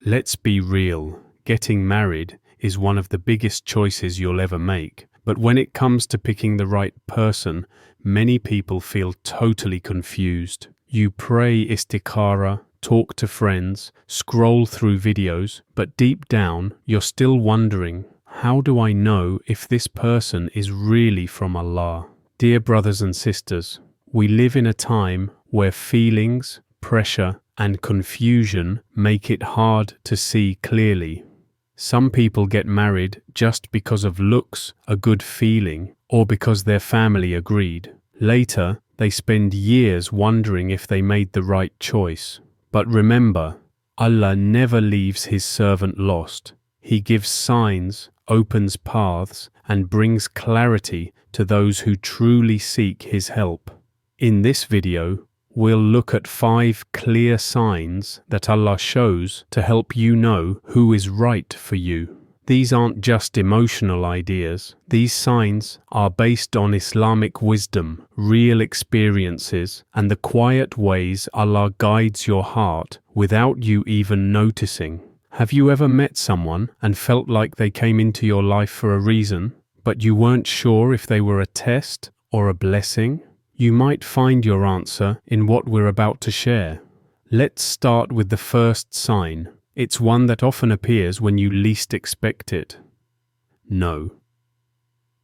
Let's be real, getting married is one of the biggest choices you'll ever make. But when it comes to picking the right person, many people feel totally confused. You pray istikhara, talk to friends, scroll through videos, but deep down, you're still wondering, how do I know if this person is really from Allah? Dear brothers and sisters, we live in a time where feelings, pressure, and confusion make it hard to see clearly. Some people get married just because of looks, a good feeling, or because their family agreed. Later, they spend years wondering if they made the right choice. But remember, Allah never leaves His servant lost. He gives signs, opens paths, and brings clarity to those who truly seek His help. In this video, we'll look at 5 clear signs that Allah shows to help you know who is right for you. These aren't just emotional ideas. These signs are based on Islamic wisdom, real experiences, and the quiet ways Allah guides your heart without you even noticing. Have you ever met someone and felt like they came into your life for a reason, but you weren't sure if they were a test or a blessing? You might find your answer in what we're about to share. Let's start with the first sign. It's one that often appears when you least expect it. No.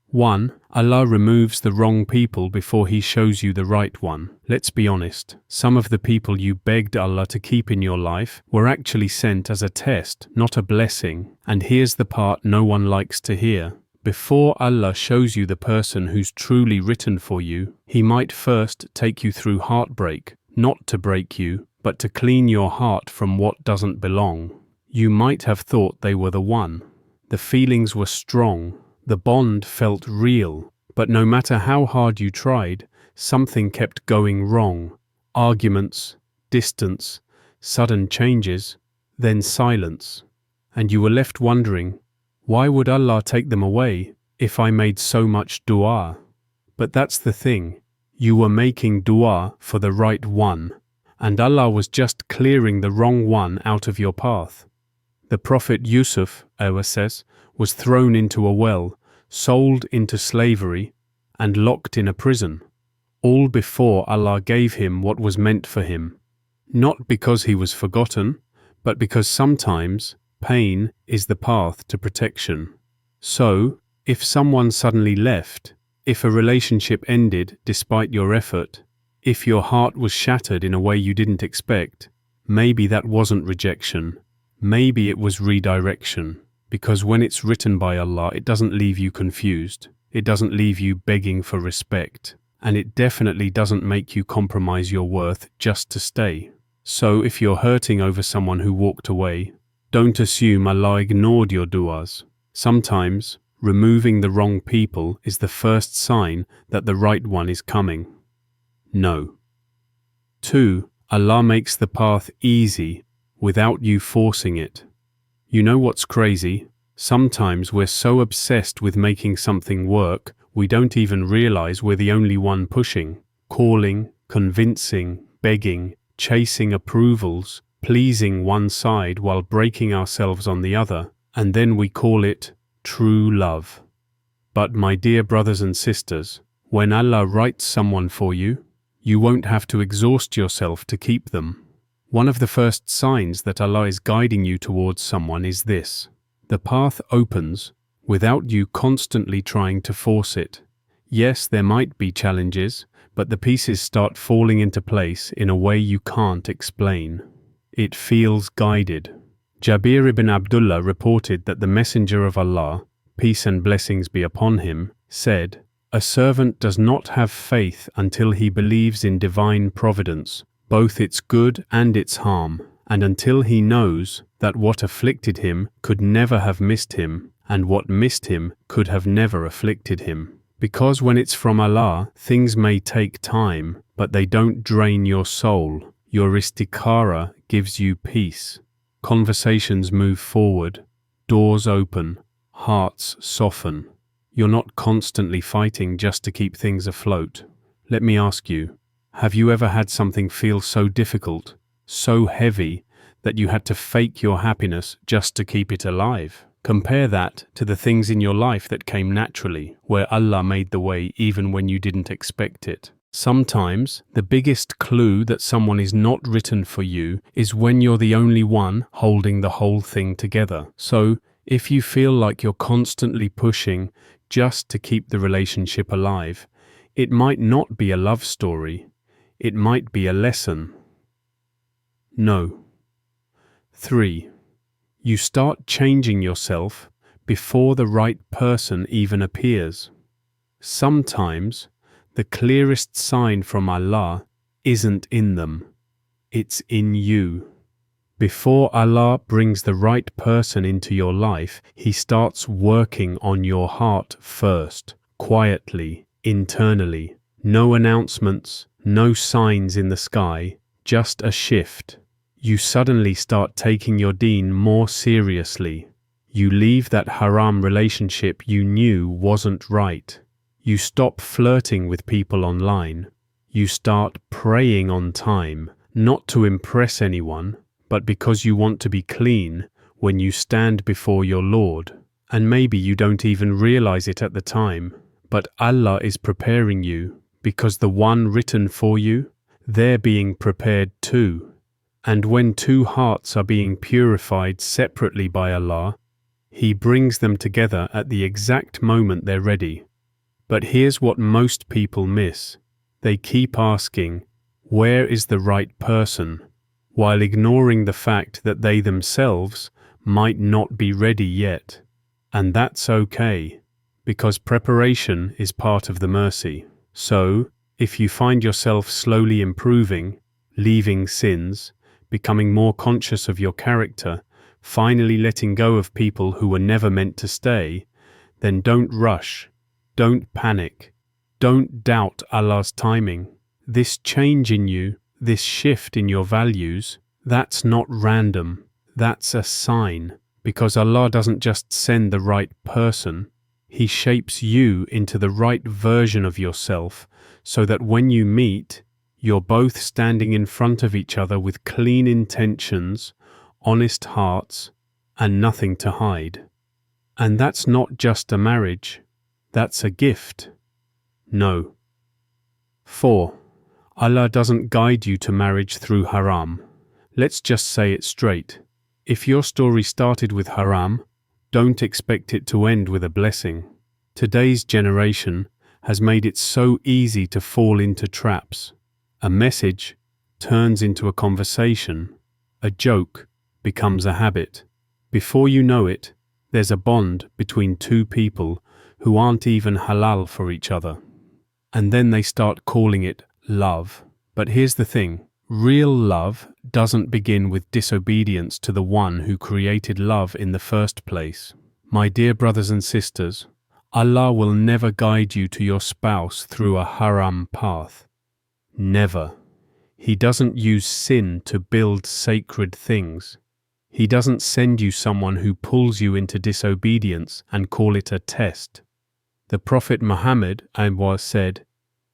1. Allah removes the wrong people before He shows you the right one. Let's be honest, some of the people you begged Allah to keep in your life were actually sent as a test, not a blessing. And here's the part no one likes to hear. Before Allah shows you the person who's truly written for you, He might first take you through heartbreak, not to break you, but to clean your heart from what doesn't belong. You might have thought they were the one. The feelings were strong, the bond felt real, but no matter how hard you tried, something kept going wrong. Arguments, distance, sudden changes, then silence. And you were left wondering, why would Allah take them away if I made so much dua? But that's the thing, you were making dua for the right one, and Allah was just clearing the wrong one out of your path. The Prophet Yusuf, says, was thrown into a well, sold into slavery, and locked in a prison, all before Allah gave him what was meant for him. Not because he was forgotten, but because sometimes pain is the path to protection. So, if someone suddenly left, if a relationship ended despite your effort, if your heart was shattered in a way you didn't expect, maybe that wasn't rejection. Maybe it was redirection. Because when it's written by Allah, it doesn't leave you confused. It doesn't leave you begging for respect. And it definitely doesn't make you compromise your worth just to stay. So if you're hurting over someone who walked away, don't assume Allah ignored your du'as. Sometimes, removing the wrong people is the first sign that the right one is coming. No. 2. Allah makes the path easy without you forcing it. You know what's crazy? Sometimes we're so obsessed with making something work, we don't even realize we're the only one pushing, calling, convincing, begging, chasing approvals, pleasing one side while breaking ourselves on the other, and then we call it true love. But my dear brothers and sisters, when Allah writes someone for you, you won't have to exhaust yourself to keep them. One of the first signs that Allah is guiding you towards someone is this. The path opens without you constantly trying to force it. Yes, there might be challenges, but the pieces start falling into place in a way you can't explain. It feels guided. Jabir ibn Abdullah reported that the Messenger of Allah, peace and blessings be upon him, said, "A servant does not have faith until he believes in divine providence, both its good and its harm, and until he knows that what afflicted him could never have missed him, and what missed him could have never afflicted him. Because when it's from Allah, things may take time, but they don't drain your soul. Your istikhara gives you peace. Conversations move forward, doors open, hearts soften. You're not constantly fighting just to keep things afloat. Let me ask you, have you ever had something feel so difficult, so heavy, that you had to fake your happiness just to keep it alive. Compare that to the things in your life that came naturally, where Allah made the way even when you didn't expect it. Sometimes, the biggest clue that someone is not written for you is when you're the only one holding the whole thing together. So, if you feel like you're constantly pushing just to keep the relationship alive, it might not be a love story. It might be a lesson. No. 3. You start changing yourself before the right person even appears. Sometimes, the clearest sign from Allah isn't in them. It's in you. Before Allah brings the right person into your life, He starts working on your heart first, quietly, internally. No announcements, no signs in the sky, just a shift. You suddenly start taking your deen more seriously. You leave that haram relationship you knew wasn't right. You stop flirting with people online. You start praying on time, not to impress anyone, but because you want to be clean when you stand before your Lord. And maybe you don't even realize it at the time, but Allah is preparing you, because the one written for you, they're being prepared too. And when two hearts are being purified separately by Allah, He brings them together at the exact moment they're ready. But here's what most people miss. They keep asking, where is the right person, while ignoring the fact that they themselves might not be ready yet. And that's okay, because preparation is part of the mercy. So, if you find yourself slowly improving, leaving sins, becoming more conscious of your character, finally letting go of people who were never meant to stay, then don't rush. Don't panic. Don't doubt Allah's timing. This change in you, this shift in your values, that's not random. That's a sign. Because Allah doesn't just send the right person, He shapes you into the right version of yourself so that when you meet, you're both standing in front of each other with clean intentions, honest hearts, and nothing to hide. And that's not just a marriage. That's a gift. No. 4. Allah doesn't guide you to marriage through haram. Let's just say it straight. If your story started with haram, don't expect it to end with a blessing. Today's generation has made it so easy to fall into traps. A message turns into a conversation. A joke becomes a habit. Before you know it, there's a bond between two people who aren't even halal for each other. And then they start calling it love. But here's the thing. Real love doesn't begin with disobedience to the one who created love in the first place. My dear brothers and sisters, Allah will never guide you to your spouse through a haram path. Never. He doesn't use sin to build sacred things. He doesn't send you someone who pulls you into disobedience and call it a test. The Prophet Muhammad said,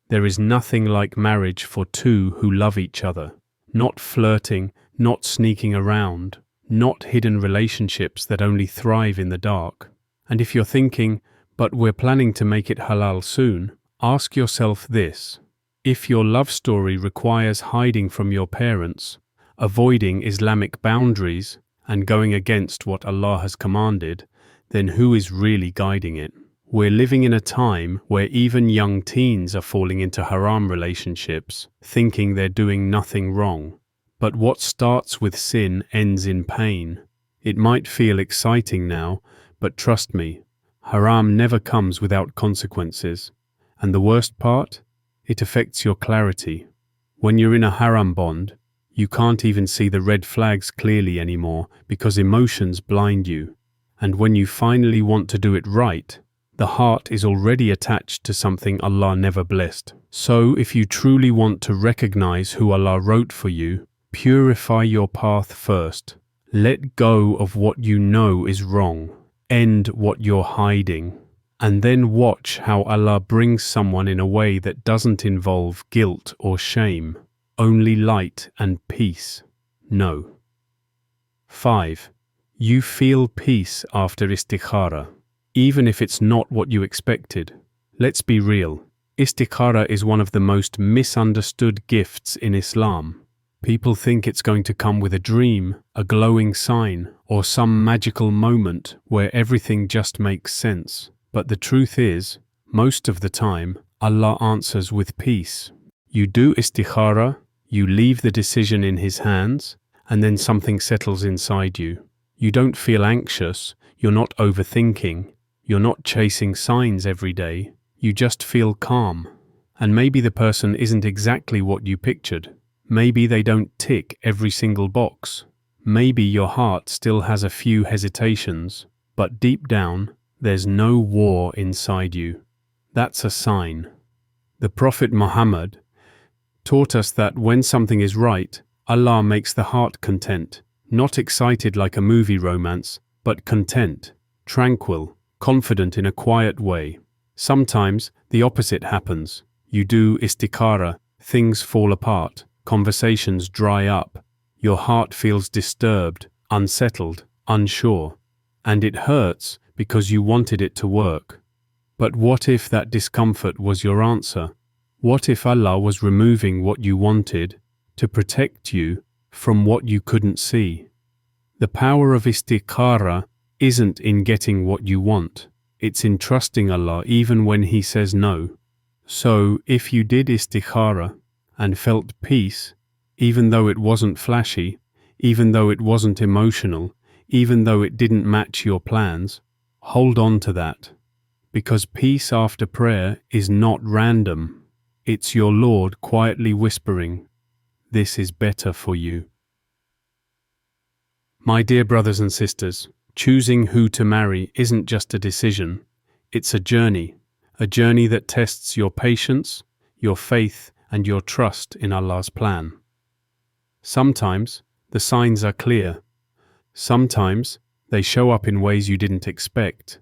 "There is nothing like marriage for two who love each other. Not flirting, not sneaking around, not hidden relationships that only thrive in the dark." And if you're thinking, but we're planning to make it halal soon, ask yourself this. If your love story requires hiding from your parents, avoiding Islamic boundaries, and going against what Allah has commanded, then who is really guiding it? We're living in a time where even young teens are falling into haram relationships, thinking they're doing nothing wrong. But what starts with sin ends in pain. It might feel exciting now, but trust me, haram never comes without consequences. And the worst part? It affects your clarity. When you're in a haram bond, you can't even see the red flags clearly anymore because emotions blind you. And when you finally want to do it right, the heart is already attached to something Allah never blessed. So if you truly want to recognize who Allah wrote for you, purify your path first. Let go of what you know is wrong. End what you're hiding. And then watch how Allah brings someone in a way that doesn't involve guilt or shame. Only light and peace. No. 5. You feel peace after istikhara, even if it's not what you expected. Let's be real. Istikhara is one of the most misunderstood gifts in Islam. People think it's going to come with a dream, a glowing sign, or some magical moment where everything just makes sense. But the truth is, most of the time, Allah answers with peace. You do istikhara, you leave the decision in His hands, and then something settles inside you. You don't feel anxious, you're not overthinking, you're not chasing signs every day, you just feel calm. And maybe the person isn't exactly what you pictured. Maybe they don't tick every single box. Maybe your heart still has a few hesitations, but deep down, there's no war inside you. That's a sign. The Prophet Muhammad taught us that when something is right, Allah makes the heart content, not excited like a movie romance, but content, tranquil, confident in a quiet way. Sometimes the opposite happens. You do istikhara, things fall apart, conversations dry up, your heart feels disturbed, unsettled, unsure, and it hurts because you wanted it to work. But what if that discomfort was your answer? What if Allah was removing what you wanted to protect you from what you couldn't see? The power of istikhara isn't in getting what you want, it's in trusting Allah even when He says no. So, if you did istikhara and felt peace, even though it wasn't flashy, even though it wasn't emotional, even though it didn't match your plans, hold on to that. Because peace after prayer is not random. It's your Lord quietly whispering, "This is better for you." My dear brothers and sisters, choosing who to marry isn't just a decision, it's a journey that tests your patience, your faith, and your trust in Allah's plan. Sometimes the signs are clear. Sometimes they show up in ways you didn't expect.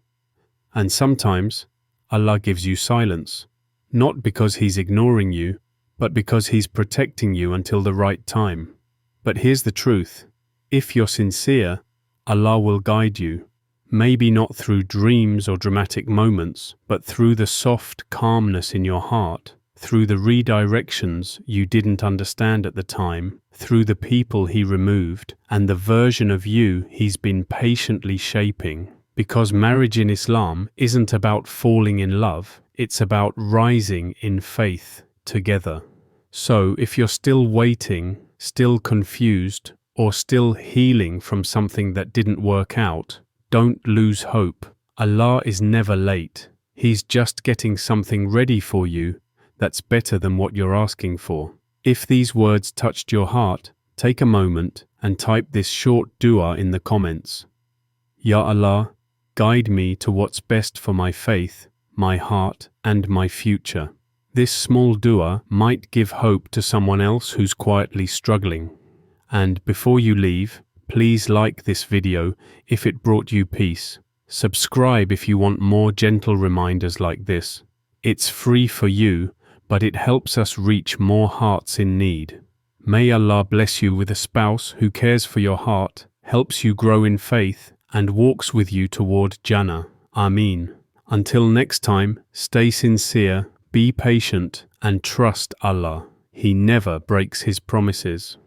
And sometimes Allah gives you silence, not because He's ignoring you, but because He's protecting you until the right time. But here's the truth. If you're sincere, Allah will guide you, maybe not through dreams or dramatic moments, but through the soft calmness in your heart, through the redirections you didn't understand at the time, through the people He removed, and the version of you He's been patiently shaping. Because marriage in Islam isn't about falling in love, it's about rising in faith together. So if you're still waiting, still confused, or still healing from something that didn't work out, don't lose hope. Allah is never late. He's just getting something ready for you that's better than what you're asking for. If these words touched your heart, take a moment and type this short dua in the comments. Ya Allah, guide me to what's best for my faith, my heart, and my future. This small dua might give hope to someone else who's quietly struggling. And before you leave, please like this video if it brought you peace. Subscribe if you want more gentle reminders like this. It's free for you, but it helps us reach more hearts in need. May Allah bless you with a spouse who cares for your heart, helps you grow in faith, and walks with you toward Jannah. Ameen. Until next time, stay sincere, be patient, and trust Allah. He never breaks His promises.